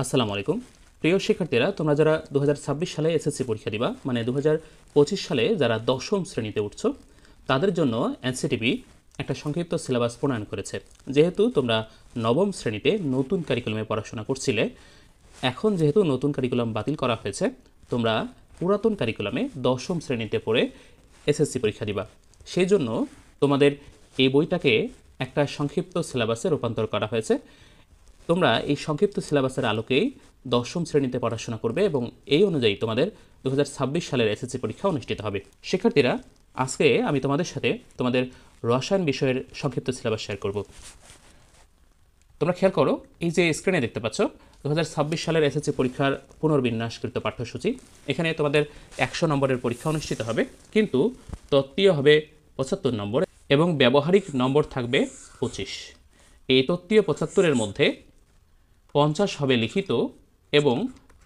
আসসালামু আলাইকুম প্রিয় শিক্ষার্থীরা, তোমরা যারা 2026 সালে এসএসসি পরীক্ষা দিবা, মানে 2025 সালে যারা দশম শ্রেণীতে উঠছো, তাদের জন্য এনসিটিবি একটা সংক্ষিপ্ত সিলেবাস প্রণয়ন করেছে। যেহেতু তোমরা নবম শ্রেণীতে নতুন কারিকুলামে পড়াশোনা করছিলে, এখন যেহেতু নতুন কারিকুলাম বাতিল করা হয়েছে, তোমরা পুরাতন কারিকুলামে দশম শ্রেণীতে পড়ে এসএসসি পরীক্ষা দিবা। সেই জন্য তোমাদের এই বইটাকে একটা সংক্ষিপ্ত সিলেবাসে রূপান্তর করা হয়েছে। তোমরা এই সংক্ষিপ্ত সিলেবাসের আলোকেই দশম শ্রেণীতে পড়াশোনা করবে এবং এই অনুযায়ী তোমাদের 2026 সালের এসএসসি পরীক্ষা অনুষ্ঠিত হবে। শিক্ষার্থীরা, আজকে আমি তোমাদের সাথে তোমাদের রসায়ন বিষয়ের সংক্ষিপ্ত সিলেবাস শেয়ার করব। তোমরা খেয়াল করো, এই যে স্ক্রিনে দেখতে পাচ্ছ 2026 সালের এসএসসি পরীক্ষার পুনর্বিন্যাসকৃত পাঠ্যসূচি। এখানে তোমাদের 100 নম্বরের পরীক্ষা অনুষ্ঠিত হবে, কিন্তু তত্ত্বীয় হবে 75 নম্বর এবং ব্যবহারিক নম্বর থাকবে 25। এই তত্ত্বীয় 75-এর মধ্যে 50 হবে লিখিত এবং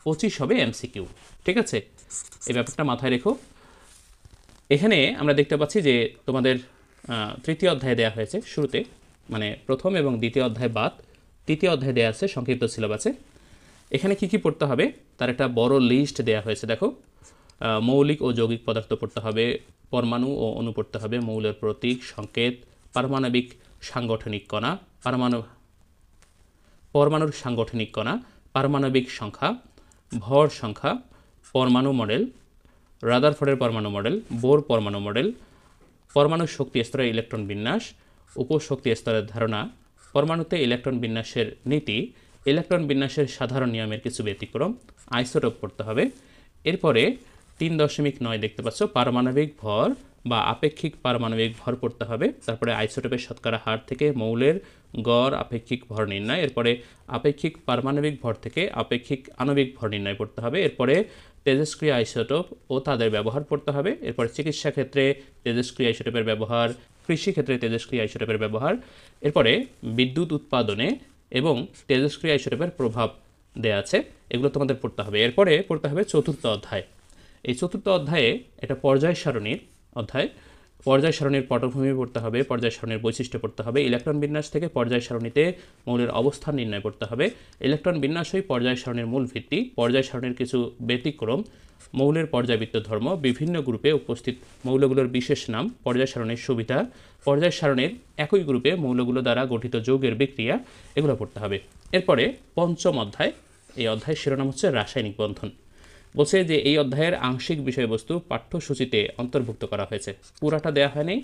25 হবে এমসিকিউ। ঠিক আছে, এই ব্যাপারটা মাথায় রেখো। এখানে আমরা দেখতে পাচ্ছি যে তোমাদের তৃতীয় অধ্যায় দেওয়া হয়েছে শুরুতে, মানে প্রথম এবং দ্বিতীয় অধ্যায় বাদ তৃতীয় অধ্যায় দেওয়া আছে সংক্ষিপ্ত সিলেবাসে। এখানে কি কি পড়তে হবে তার একটা বড় লিস্ট দেওয়া হয়েছে। দেখো, মৌলিক ও যৌগিক পদার্থ পড়তে হবে, পরমাণু ও অণু পড়তে হবে, মৌলের প্রতীক সংকেত, পারমাণবিক সাংগঠনিক কণা, পরমাণুর সাংগঠনিক কণা, পারমাণবিক সংখ্যা, ভর সংখ্যা, পরমাণু মডেল, রাদারফোর্ডের পরমাণু মডেল, বোর পরমাণু মডেল, পরমাণু শক্তি স্তরের ইলেকট্রন বিন্যাস, উপশক্তি স্তরের ধারণা, পরমাণুতে ইলেকট্রন বিন্যাসের নীতি, ইলেকট্রন বিন্যাসের সাধারণ নিয়মের কিছু ব্যতিক্রম, আইসোটোপ পড়তে হবে। এরপরে 3.9 দেখতে পাচ্ছ, পারমাণবিক ভর বা আপেক্ষিক পারমাণবিক ভর পড়তে হবে। তারপরে আইসোটোপের শতকরা হার থেকে মৌলের গড় আপেক্ষিক ভর নির্ণয়, এরপরে আপেক্ষিক পারমাণবিক ভর থেকে আপেক্ষিক আণবিক ভর নির্ণয় পড়তে হবে। এরপরে তেজস্ক্রিয় আইসোটোপ ও তাদের ব্যবহার পড়তে হবে। এরপরে চিকিৎসা ক্ষেত্রে তেজস্ক্রিয় আইসোটোপের ব্যবহার, কৃষি ক্ষেত্রে তেজস্ক্রিয় আইসোটোপের ব্যবহার, এরপরে বিদ্যুৎ উৎপাদনে এবং তেজস্ক্রিয় আইসোটোপের প্রভাব দেয়া আছে, এগুলো তোমাদের পড়তে হবে। এরপরে পড়তে হবে চতুর্থ অধ্যায়। এই চতুর্থ অধ্যায়ে এটা পর্যায় সারণীর অধ্যায়। পর্যায় সারণীর পটভূমি পড়তে হবে, পর্যায় সারণীর বৈশিষ্ট্য পড়তে হবে, ইলেকট্রন বিন্যাস থেকে পর্যায় সারণীতে মৌলের অবস্থান নির্ণয় করতে হবে, ইলেকট্রন বিন্যাসই পর্যায় সারণীর মূল ভিত্তি, পর্যায় সারণীর কিছু ব্যতিক্রম, মৌলের পর্যায়বৃত্ত ধর্ম, বিভিন্ন গ্রুপে উপস্থিত মৌলগুলোর বিশেষ নাম, পর্যায় সারণীর সুবিধা, পর্যায় সারণীর একই গ্রুপে মৌলগুলো দ্বারা গঠিত যৌগের বিক্রিয়া, এগুলো পড়তে হবে। এরপরে পঞ্চম অধ্যায়, এই অধ্যায়ের শিরোনাম হচ্ছে রাসায়নিক বন্ধন। বলছে যে এই অধ্যায়ের আংশিক বিষয়বস্তু পাঠ্যসূচিতে অন্তর্ভুক্ত করা হয়েছে, পুরাটা দেওয়া হয়নি,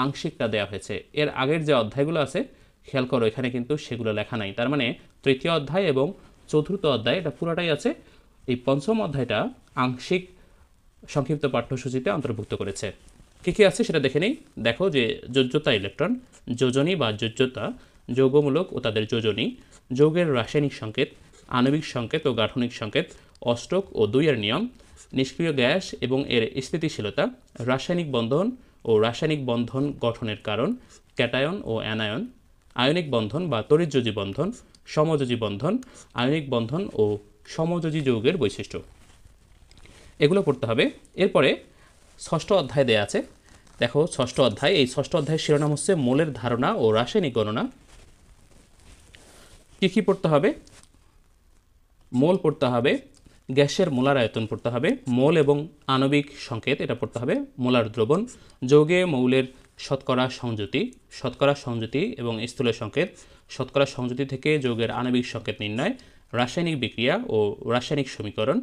আংশিকটা দেওয়া হয়েছে। এর আগের যে অধ্যায়গুলো আছে খেয়াল করো, এখানে কিন্তু সেগুলো লেখা নাই। তার মানে তৃতীয় অধ্যায় এবং চতুর্থ অধ্যায় এটা পুরাটাই আছে, এই পঞ্চম অধ্যায়টা আংশিক সংক্ষিপ্ত পাঠ্যসূচিতে অন্তর্ভুক্ত করেছে। কী কী আছে সেটা দেখে নেই। দেখো যে যোজ্যতা ইলেকট্রন, যোজনী বা যোজ্যতা, যৌগমূলক ও তাদের যোজনী, যৌগের রাসায়নিক সংকেত, আণবিক সংকেত ও গাঠনিক সংকেত, অষ্টক ও দুইয়ের নিয়ম, নিষ্ক্রিয় গ্যাস এবং এর স্থিতিশীলতা, রাসায়নিক বন্ধন ও রাসায়নিক বন্ধন গঠনের কারণ, ক্যাটায়ন ও অ্যানায়ন, আয়নিক বন্ধন বা তড়িৎযোজী বন্ধন, সমযোজী বন্ধন, আয়নিক বন্ধন ও সমযোজী যৌগের বৈশিষ্ট্য, এগুলো পড়তে হবে। এরপরে ষষ্ঠ অধ্যায় দেয়া আছে। দেখো ষষ্ঠ অধ্যায়, এই ষষ্ঠ অধ্যায়ের শিরোনাম হচ্ছে মোলের ধারণা ও রাসায়নিক গণনা। কী কী পড়তে হবে? মোল পড়তে হবে, গ্যাসের মোলার আয়তন পড়তে হবে, মোল এবং আণবিক সংকেত এটা পড়তে হবে, মোলার দ্রবণ, যৌগে মৌলের শতকরা সংযুতি এবং স্থূল সংকেত, শতকরা সংযুতি থেকে যৌগের আণবিক সংকেত নির্ণয়, রাসায়নিক বিক্রিয়া ও রাসায়নিক সমীকরণ,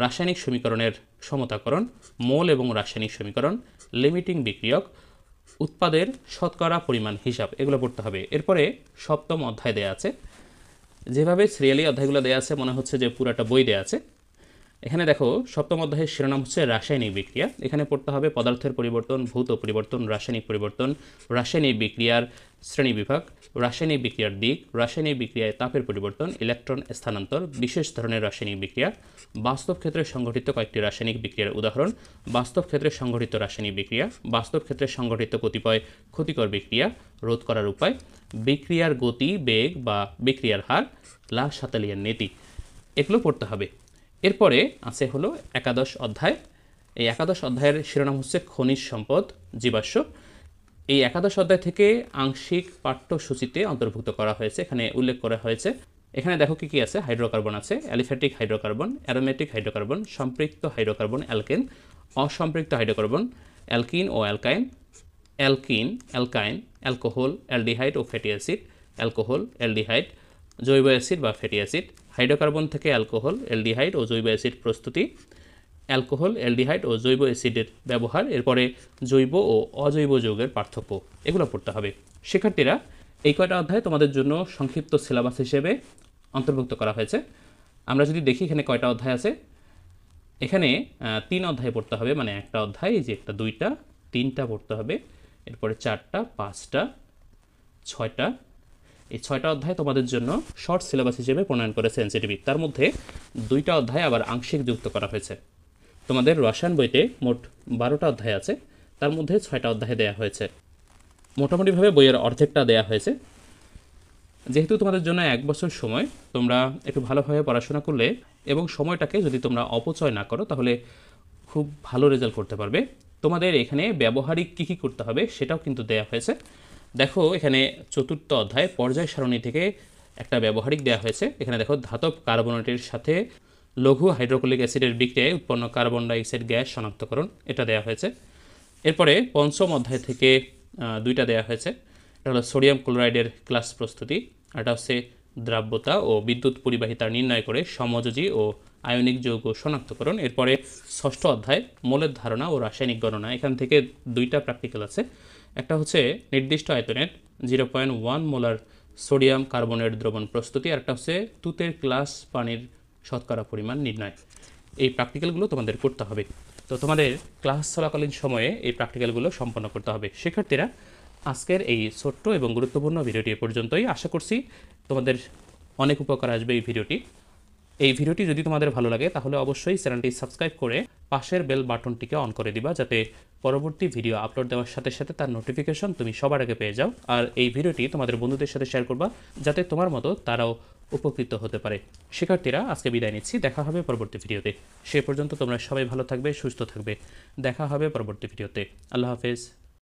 রাসায়নিক সমীকরণের সমতাকরণ, মোল এবং রাসায়নিক সমীকরণ, লিমিটিং বিক্রিয়ক, উৎপাদের শতকরা পরিমাণ হিসাব, এগুলো পড়তে হবে। এরপরে সপ্তম অধ্যায় দেয়া আছে। যেভাবে সিরিয়ালি অধ্যায়গুলো দেওয়া আছে মনে হচ্ছে যে পুরাটা বই দেওয়া আছে। এখানে দেখো সপ্তম অধ্যায়ের শিরোনাম হচ্ছে রাসায়নিক বিক্রিয়া। এখানে পড়তে হবে পদার্থের পরিবর্তন, ভৌত পরিবর্তন, রাসায়নিক পরিবর্তন, রাসায়নিক বিক্রিয়ার শ্রেণীবিভাগ, রাসায়নিক বিক্রিয়ার দিক, রাসায়নিক বিক্রিয়ায় তাপের পরিবর্তন, ইলেকট্রন স্থানান্তর, বিশেষ ধরনের রাসায়নিক বিক্রিয়া, বাস্তব ক্ষেত্রে সংঘটিত কয়েকটি রাসায়নিক বিক্রিয়ার উদাহরণ, বাস্তব ক্ষেত্রে সংঘটিত রাসায়নিক বিক্রিয়া, বাস্তব ক্ষেত্রে সংঘটিত কতিপয় ক্ষতিকর বিক্রিয়া, রোধ করার উপায়, বিক্রিয়ার গতি, বেগ বা বিক্রিয়ার হার, লা শাতালিয়ার নীতি, এগুলো পড়তে হবে। এরপরে আছে হলো একাদশ অধ্যায়। এই একাদশ অধ্যায়ের শিরোনাম হচ্ছে খনিজ সম্পদ, জীবাশ্ম। এই একাদশ অধ্যায় থেকে আংশিক পাঠ্যসূচিতে অন্তর্ভুক্ত করা হয়েছে। এখানে উল্লেখ করা হয়েছে এখানে দেখো কি কি আছে, হাইড্রোকার্বন আছে, অ্যালিফ্যাটিক হাইড্রোকার্বন, অ্যারোমেটিক হাইড্রোকার্বন, সম্পৃক্ত হাইড্রোকার্বন অ্যালকেন, অসম্পৃক্ত হাইড্রোকার্বন অ্যালকিন ও alkyne, alkene, alkyne, alcohol, aldehyde ও ফ্যাটি অ্যাসিড, অ্যালকোহল, অ্যালডিহাইড, জৈব অ্যাসিড বা ফ্যাটি অ্যাসিড, হাইড্রোকার্বন থেকে অ্যালকোহল, অ্যালডিহাইড ও জৈব অ্যাসিড প্রস্তুতি, অ্যালকোহল, অ্যালডিহাইড ও জৈব অ্যাসিডের ব্যবহার, এরপরে জৈব ও অজৈব যৌগের পার্থক্য, এগুলো পড়তে হবে। শিক্ষার্থীরা, এই কয়টা অধ্যায় তোমাদের জন্য সংক্ষিপ্ত সিলেবাস হিসেবে অন্তর্ভুক্ত করা হয়েছে। আমরা যদি দেখি এখানে কয়টা অধ্যায় আছে, এখানে 3 অধ্যায় পড়তে হবে, মানে একটা অধ্যায়, এই যে একটা 2টা 3টা পড়তে হবে, এরপরে 4টা 5টা 6টা, এই 6টা অধ্যায় তোমাদের জন্য শর্ট সিলেবাস হিসেবে প্রণয়ন করেছে এনসিটিভি। তার মধ্যে 2টা অধ্যায় আবার আংশিক যুক্ত করা হয়েছে। তোমাদের রসায়ন বইতে মোট 12টা অধ্যায় আছে, তার মধ্যে 6টা অধ্যায় দেওয়া হয়েছে। মোটামুটিভাবে বইয়ের অর্ধেকটা দেওয়া হয়েছে। যেহেতু তোমাদের জন্য 1 বছর সময়, তোমরা একটু ভালোভাবে পড়াশোনা করলে এবং সময়টাকে যদি তোমরা অপচয় না করো, তাহলে খুব ভালো রেজাল্ট করতে পারবে। তোমাদের এখানে ব্যবহারিক কী কী করতে হবে সেটাও কিন্তু দেওয়া হয়েছে। দেখো এখানে 4র্থ অধ্যায় পর্যায় সারণী থেকে একটা ব্যবহারিক দেওয়া হয়েছে। এখানে দেখো ধাতব কার্বনেটের সাথে লঘু হাইড্রোক্লোরিক অ্যাসিডের বিক্রিয়ায় উৎপন্ন কার্বন ডাইঅক্সাইড গ্যাস শনাক্তকরণ, এটা দেওয়া হয়েছে। এরপরে 5ম অধ্যায় থেকে 2টা দেওয়া হয়েছে। এটা হলো সোডিয়াম ক্লোরাইডের ক্লাস প্রস্তুতি, এটা হচ্ছে দ্রাব্যতা ও বিদ্যুৎ পরিবাহিতা নির্ণয় করে সমযোজী ও আয়নিক যৌগ শনাক্তকরণ। এরপরে 6ষ্ঠ অধ্যায় মৌলের ধারণা ও রাসায়নিক গণনা, এখান থেকে 2টা প্র্যাকটিক্যাল আছে। একটা হচ্ছে নির্দিষ্ট আয়তনের 0.1 মোলার সোডিয়াম কার্বনেট দ্রবণ প্রস্তুতি, আর একটা হচ্ছে তুতের গ্লাস পানির শতকরা পরিমাণ নির্ণয়। এই প্র্যাকটিক্যালগুলো তোমাদের করতে হবে। তো তোমাদের ক্লাস চলাকালীন সময়ে এই প্র্যাকটিক্যালগুলো সম্পন্ন করতে হবে। শিক্ষার্থীরা, আজকের এই ছোট্ট এবং গুরুত্বপূর্ণ ভিডিওটি এ পর্যন্তই। আশা করছি তোমাদের অনেক উপকার আসবে এই ভিডিওটি। এই ভিডিওটি যদি তোমাদের ভালো লাগে তাহলে অবশ্যই চ্যানেলটি সাবস্ক্রাইব করে পাশের বেল বাটনটিকে অন করে দিবা, যাতে পরবর্তী ভিডিও আপলোড দেওয়ার সাথে সাথে তার নোটিফিকেশন তুমি সবার আগে পেয়ে যাও। আর এই ভিডিওটি তোমাদের বন্ধুদের সাথে শেয়ার করবা, যাতে তোমার মতো তারাও উপকৃত হতে পারে। শিক্ষার্থীরা, আজকে বিদায় নিচ্ছি। দেখা হবে পরবর্তী ভিডিওতে। সে পর্যন্ত তোমরা সবাই ভালো থাকবে, সুস্থ থাকবে। দেখা হবে পরবর্তী ভিডিওতে। আল্লাহ হাফেজ।